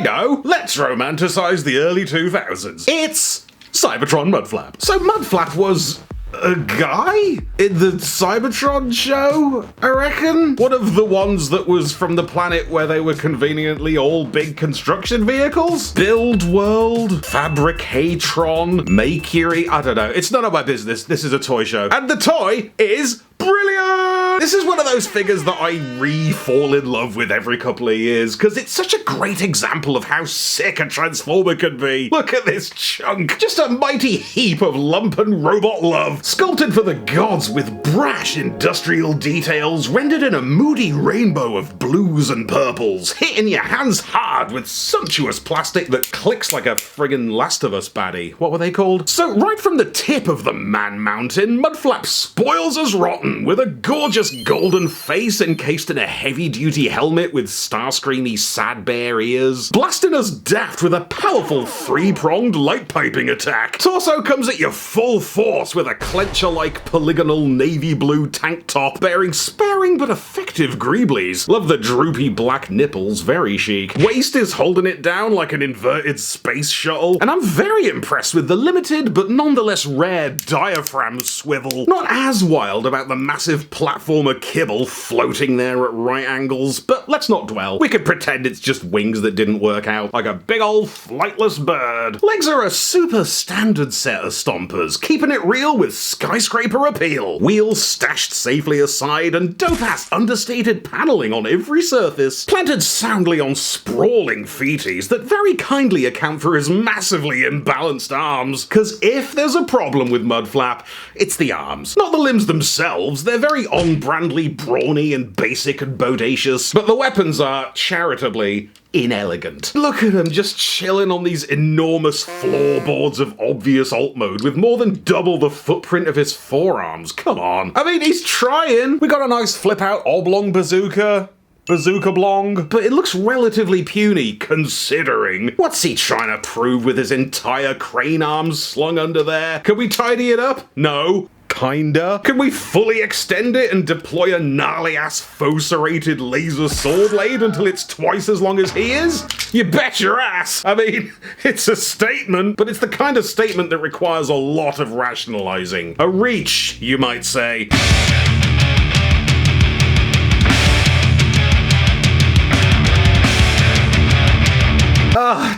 know, let's romanticize the early 2000s. It's Cybertron Mudflap. So Mudflap was a guy in the Cybertron show, I reckon? One of the ones that was from the planet where they were conveniently all big construction vehicles? Build World, Fabricatron, Mercury, I don't know. It's none of my business. This is a toy show. And the toy is brilliant! This is one of those figures that I re-fall in love with every couple of years, because it's such a great example of how sick a Transformer can be. Look at this chunk. Just a mighty heap of lumpen robot love, sculpted for the gods with brash industrial details, rendered in a moody rainbow of blues and purples, hitting your hands hard with sumptuous plastic that clicks like a friggin' Last of Us baddie. What were they called? So right from the tip of the man mountain, Mudflap spoils us rotten with a gorgeous golden face encased in a heavy-duty helmet with Starscreamy sad bear ears, blasting us daft with a powerful three-pronged light piping attack. Torso comes at you full force with a clencher-like polygonal navy blue tank top bearing sparing but effective greeblies. Love the droopy black nipples, very chic. Waist is holding it down like an inverted space shuttle, and I'm very impressed with the limited but nonetheless rare diaphragm swivel. Not as wild about the massive platformer kibble floating there at right angles, but let's not dwell. We could pretend it's just wings that didn't work out, like a big old flightless bird. Legs are a super standard set of stompers, keeping it real with skyscraper appeal. Wheels stashed safely aside and dope-ass understated paneling on every surface, planted soundly on sprawling feeties that very kindly account for his massively imbalanced arms. Cause if there's a problem with Mudflap, it's the arms. Not the limbs themselves. They're very on-brandly brawny and basic and bodacious, but the weapons are, charitably, inelegant. Look at him just chilling on these enormous floorboards of obvious alt mode with more than double the footprint of his forearms. Come on. I mean, he's trying. We got a nice flip-out oblong bazooka. Bazooka blong, but it looks relatively puny, considering. What's he trying to prove with his entire crane arms slung under there? Can we tidy it up? No. Kinda. Can we fully extend it and deploy a gnarly-ass faux-serrated laser sword blade until it's twice as long as he is? You bet your ass! I mean, it's a statement, but it's the kind of statement that requires a lot of rationalizing. A reach, you might say.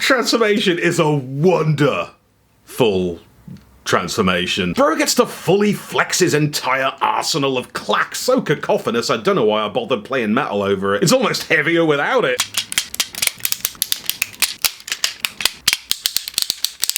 Transformation is a wonderful transformation. Bro gets to fully flex his entire arsenal of clack so cacophonous I don't know why I bothered playing metal over it. It's almost heavier without it.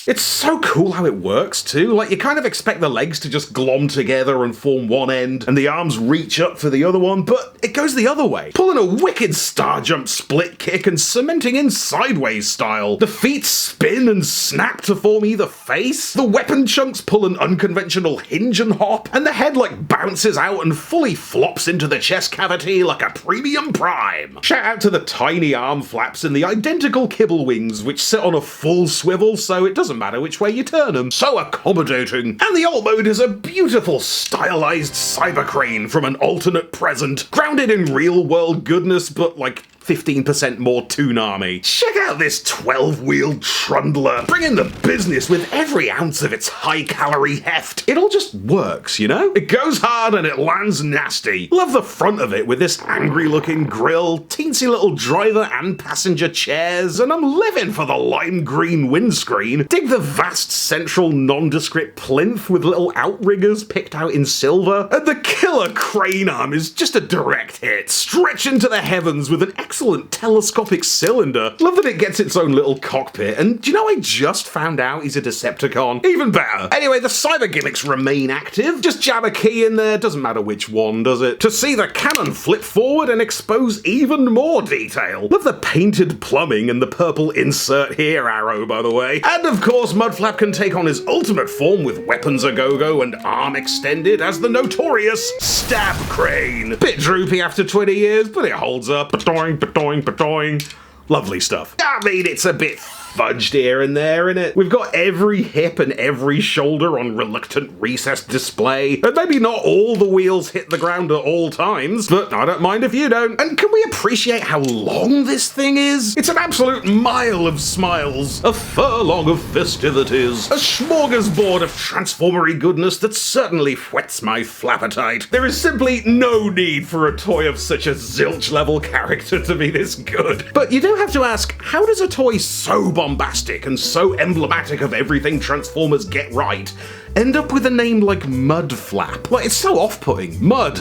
It's so cool how it works too. Like, you kind of expect the legs to just glom together and form one end, and the arms reach up for the other one, but it goes the other way. Pulling a wicked star jump split kick and cementing in sideways style. The feet spin and snap to form either face. The weapon chunks pull an unconventional hinge and hop, and the head like bounces out and fully flops into the chest cavity like a premium prime. Shout out to the tiny arm flaps and the identical kibble wings, which sit on a full swivel, so it doesn't matter which way you turn them. So accommodating. And the alt mode is a beautiful stylized cyber crane from an alternate present, grounded in real world goodness, but like 15% more Toonami. Check out this 12-wheeled trundler, bringing the business with every ounce of its high-calorie heft. It all just works, you know? It goes hard and it lands nasty. Love the front of it with this angry-looking grille, teensy little driver and passenger chairs, and I'm living for the lime green windscreen. Dig the vast central nondescript plinth with little outriggers picked out in silver, and the killer crane arm is just a direct hit, stretching to the heavens with an excellent telescopic cylinder. Love that it gets its own little cockpit, and do you know I just found out he's a Decepticon? Even better. Anyway, the cyber gimmicks remain active. Just jab a key in there, doesn't matter which one, does it? To see the cannon flip forward and expose even more detail. Love the painted plumbing and the purple insert here arrow, by the way. And of course, Mudflap can take on his ultimate form with weapons a-go-go and arm extended as the notorious Stab Crane. Bit droopy after 20 years, but it holds up. Ba-doing, ba-doing, ba-doing. Lovely stuff. I mean, it's a bit fudged here and there in it. We've got every hip and every shoulder on reluctant recessed display, and maybe not all the wheels hit the ground at all times, but I don't mind if you don't. And can we appreciate how long this thing is? It's an absolute mile of smiles, a furlong of festivities, a smorgasbord of transformery goodness that certainly whets my flappetite. There is simply no need for a toy of such a zilch level character to be this good. But you do have to ask, how does a toy so bombastic and so emblematic of everything Transformers get right end up with a name like Mudflap? Like, it's so off-putting. Mud,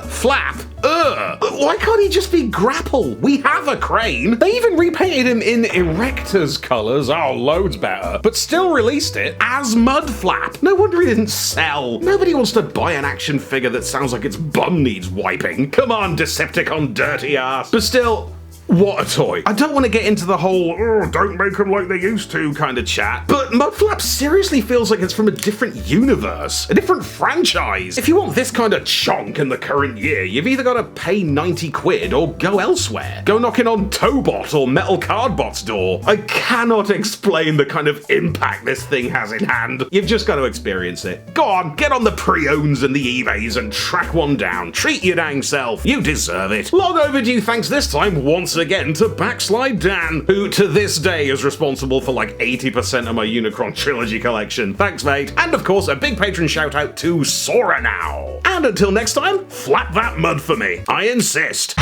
flap, why can't he just be Grapple? We have a crane. They even repainted him in Erector's colors, oh, loads better, but still released it as Mudflap. No wonder he didn't sell. Nobody wants to buy an action figure that sounds like its bum needs wiping. Come on, Decepticon Dirtyarse. But still, what a toy. I don't want to get into the whole, oh, don't make them like they used to kind of chat, but Mudflap seriously feels like it's from a different universe, a different franchise. If you want this kind of chonk in the current year, you've either got to pay 90 quid or go elsewhere. Go knocking on Tobot or Metal Cardbot's door. I cannot explain the kind of impact this thing has in hand. You've just got to experience it. Go on, get on the pre-owns and the eBays and track one down. Treat your dang self. You deserve it. Long overdue thanks this time once again to Backslide Dan, who to this day is responsible for like 80% of my Unicron trilogy collection. Thanks, mate. And of course, a big patron shout out to Sora Now. And until next time, flap that mud for me. I insist.